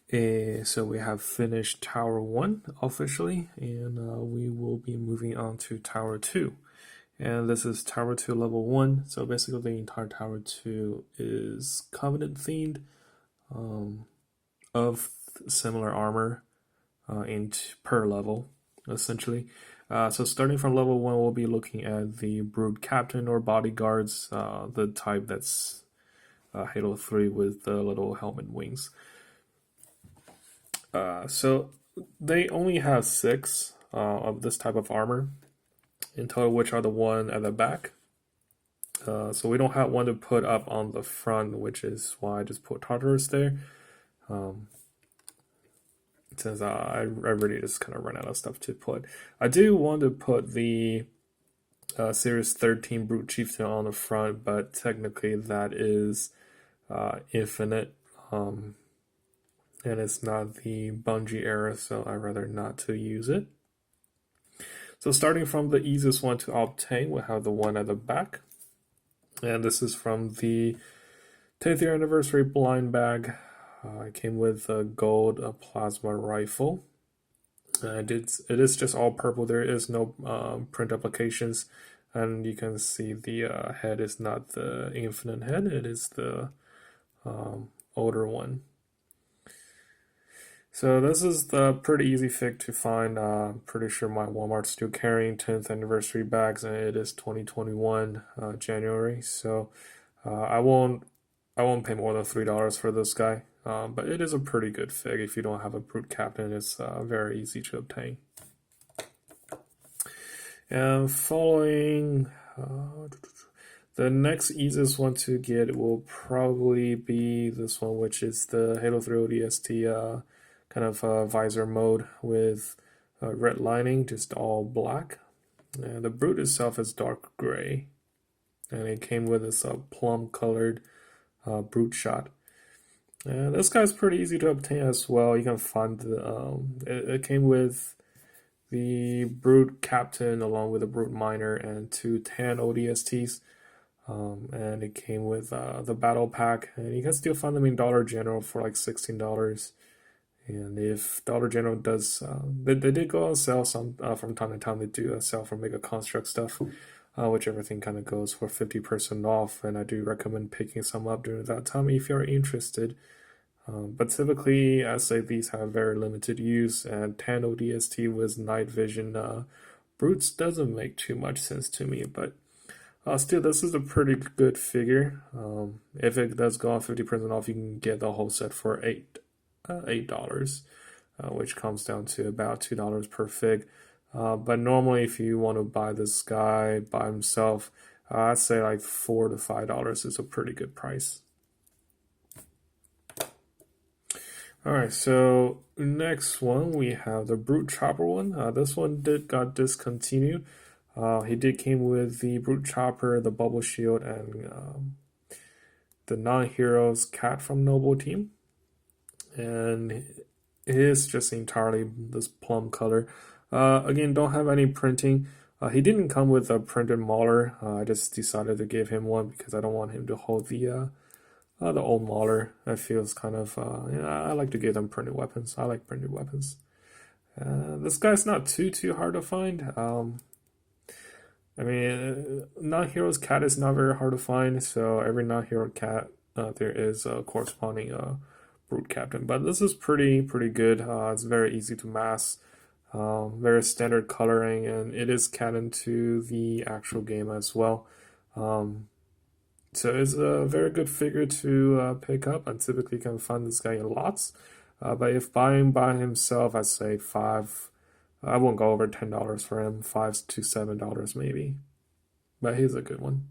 So we have finished Tower 1 officially, and we will be moving on to Tower 2. And this is Tower 2 level 1, so basically the entire Tower 2 is Covenant themed, of similar armor per level, essentially. So starting from level 1, we'll be looking at the Brood Captain or Bodyguards, the type that's Halo 3 with the little helmet wings. So they only have 6 of this type of armor in total, which are the one at the back. So we don't have one to put up on the front, which is why I just put Tartarus there. Since I really just kind of run out of stuff to put. I do want to put the Series 13 Brute Chieftain on the front, but technically that is infinite. And it's not the Bungie era, so I'd rather not to use it. So starting from the easiest one to obtain, we have the one at the back. And this is from the 10th year anniversary blind bag. It came with a gold plasma rifle. And it is just all purple. There is no print applications. And you can see the head is not the infinite head. It is the older one. So this is the pretty easy fig to find. Pretty sure my Walmart's still carrying 10th anniversary bags, and it is 2021 January. So I won't pay more than $3 for this guy. But it is a pretty good fig. If you don't have a Brute Captain, it's very easy to obtain. And following, the next easiest one to get will probably be this one, which is the Halo 3 ODST kind of visor mode with red lining, just all black. And the Brute itself is dark gray. And it came with this plum colored Brute shot. And this guy's pretty easy to obtain as well. You can find it came with the Brute Captain along with the Brute Miner and 2 tan ODSTs. And it came with the Battle Pack. And you can still find them in Dollar General for like $16. And if Dollar General does, they did go on sale some from time to time. They do sell for Mega Construx stuff, which everything kind of goes for 50% off. And I do recommend picking some up during that time if you're interested. But typically, I say these have very limited use, and tan ODST with night vision brutes doesn't make too much sense to me. But still, this is a pretty good figure. If it does go on 50% off, you can get the whole set for $8, which comes down to about $2 per fig. But normally, if you want to buy this guy by himself, I'd say like $4 to $5 is a pretty good price. Alright, so next one we have the Brute Chopper one. This one got discontinued. He did came with the Brute Chopper, the Bubble Shield, and the non-heroes Cat from Noble Team. And it is just entirely this plum color. Again, don't have any printing. He didn't come with a printed Mauler. I just decided to give him one because I don't want him to hold the old Mauler. That feels kind of, I like to give them printed weapons. I like printed weapons. This guy's not too hard to find. I mean, non-heroes cat is not very hard to find, so every non-hero cat, there is a corresponding Brute Captain. But this is pretty good. It's very easy to mass. Very standard coloring, and it is canon to the actual game as well. So it's a very good figure to pick up, and typically you can find this guy in lots. But if buying by himself, I'd say I won't go over $10 for him, $5 to $7 maybe. But he's a good one.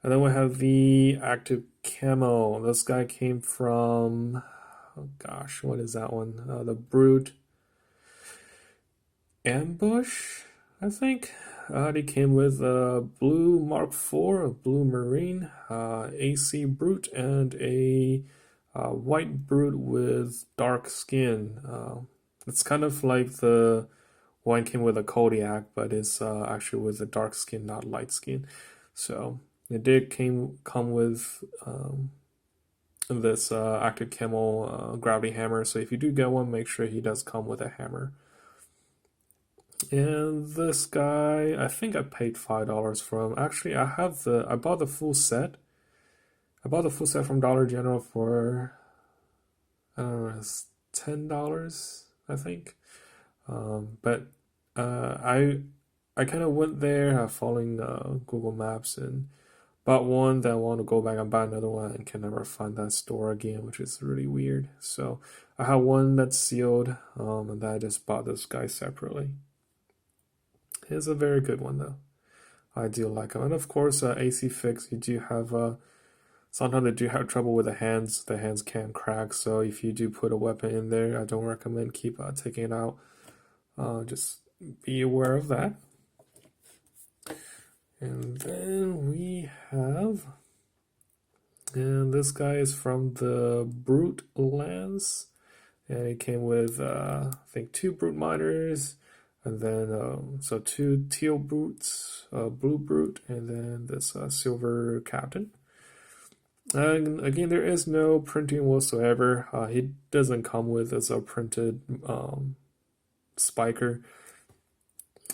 And then we have the active camo. This guy came from, oh gosh, what is that one? The Brute Ambush, I think. He came with a blue Mark IV, a blue Marine, AC Brute, and a white Brute with dark skin. It's kind of like the one came with a Kodiak, but it's actually with a dark skin, not light skin. So it did come with this active camo gravity hammer. So if you do get one, make sure he does come with a hammer. And this guy, I think I paid $5 for him. Actually, I bought the full set. I bought the full set from Dollar General for, I don't know, it's $10, I think. But I kind of went there following Google Maps and bought one, then I want to go back and buy another one and can never find that store again, which is really weird. So I have one that's sealed, and then I just bought this guy separately. It's a very good one though. I do like him, and of course, AC fix. You do have sometimes they do have trouble with the hands. The hands can crack, so if you do put a weapon in there, I don't recommend keep taking it out. Just be aware of that. And then we have, and this guy is from the Brute Lance, and it came with I think 2 Brute Miners, and then so 2 teal Brutes, blue Brute, and then this silver Captain. And again, there is no printing whatsoever. He doesn't come with as a printed spiker.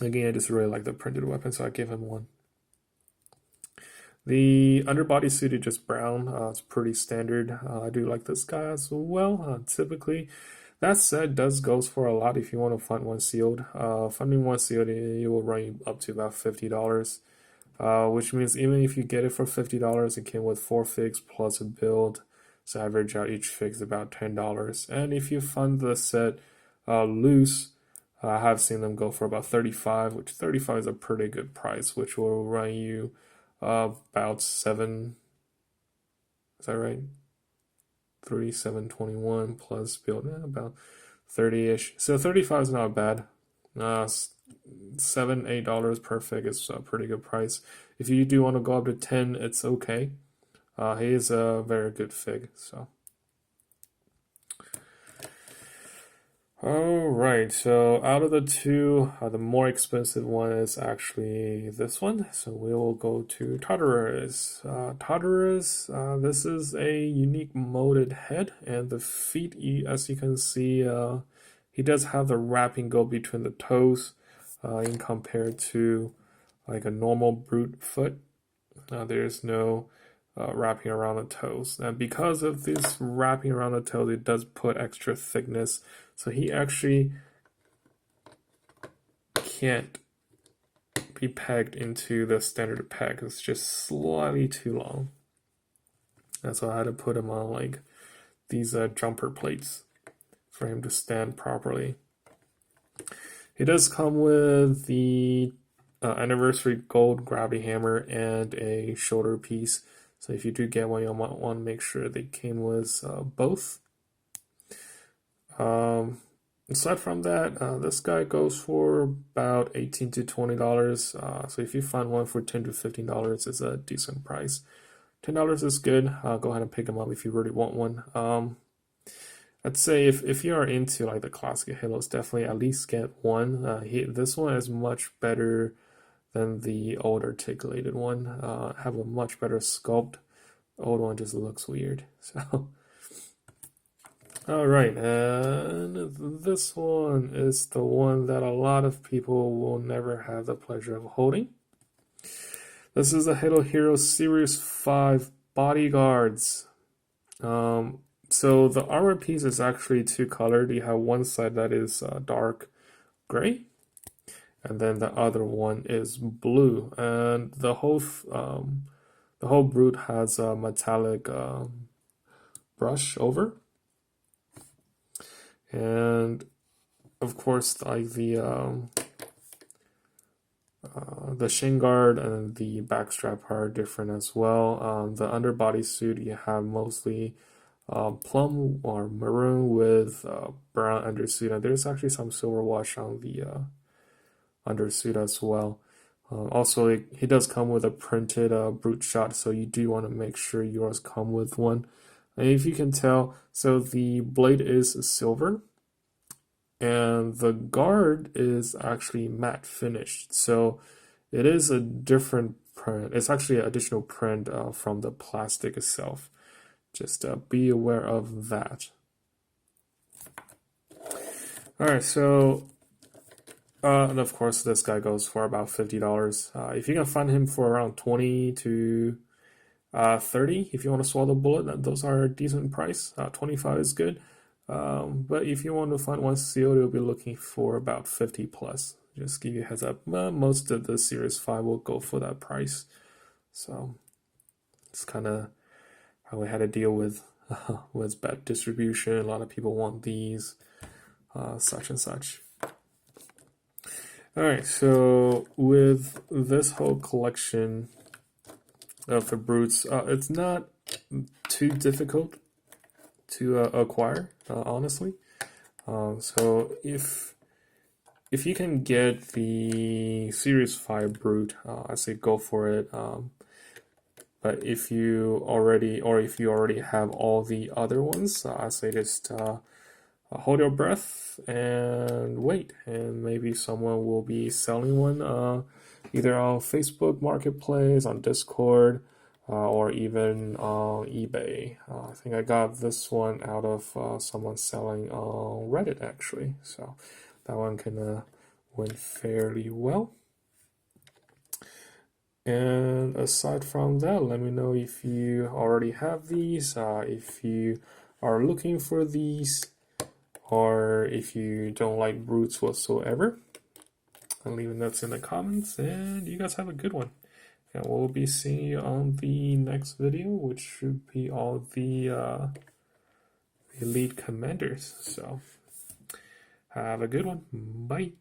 Again, I just really like the printed weapon, so I give him one. The underbody suit is just brown. It's pretty standard. I do like this guy as well. Typically, that set does goes for a lot if you want to find one sealed. Finding one sealed, it will run you up to about $50. Which means even if you get it for $50, it came with 4 figs plus a build. So average out each fig's about $10. And if you fund the set loose, I have seen them go for about $35, which $35 is a pretty good price, which will run you about 7. Is that right? 3721 plus build, about 30-ish. So 35 is not bad. $7-8 per fig is a pretty good price. If you do want to go up to 10, it's okay. He is a very good fig. So, all right. So out of the two, the more expensive one is actually this one. So we will go to Tartarus. Tartarus. This is a unique molded head, and the feet. As you can see, he does have the wrapping go between the toes. In compared to like a normal brute foot, there's no wrapping around the toes. And because of this wrapping around the toes, it does put extra thickness. So he actually can't be pegged into the standard peg. It's just slightly too long. And so I had to put him on like these jumper plates for him to stand properly. It does come with the anniversary gold gravity hammer and a shoulder piece. So if you do get one, you'll want to make sure they came with both. Aside from that, this guy goes for about $18 to $20. So if you find one for $10 to $15, it's a decent price. $10 is good. Go ahead and pick them up if you really want one. I'd say if you are into like the classic Halos, definitely at least get one. This one is much better than the old articulated one. Have a much better sculpt. The old one just looks weird. So, all right, and this one is the one that a lot of people will never have the pleasure of holding. This is the Halo Heroes Series 5 Bodyguards. So the armor piece is actually 2-colored. You have one side that is dark gray, and then the other one is blue. And the whole brute has a metallic brush over, and of course, like the shin guard and the backstrap are different as well. The underbody suit you have mostly plum or maroon with brown undersuit, and there's actually some silver wash on the undersuit as well. Also, he does come with a printed brute shot, so you do want to make sure yours come with one. And if you can tell, so the blade is silver, and the guard is actually matte finished. So it is a different print. It's actually an additional print from the plastic itself, just be aware of that. All right, so and of course this guy goes for about $50. If you can find him for around 20 to 30, if you want to swallow the bullet, those are a decent price. 25 is good. But if you want to find one sealed, you'll be looking for about 50 plus. Just give you a heads up. Most of the Series 5 will go for that price. So it's kind of how we had to deal with bad distribution. A lot of people want these, such and such. All right, so with this whole collection of the brutes, it's not too difficult to acquire, honestly. So if you can get the Series 5 brute, I say go for it. But if you already have all the other ones, I say just hold your breath and wait, and maybe someone will be selling one either on Facebook Marketplace, on Discord, or even on eBay. I think I got this one out of someone selling on Reddit, actually. So that one can went fairly well. And aside from that, let me know if you already have these, if you are looking for these, or if you don't like brutes whatsoever. I'll leave notes in the comments, and you guys have a good one. And we'll be seeing you on the next video, which should be all the elite commanders. So have a good one. Bye.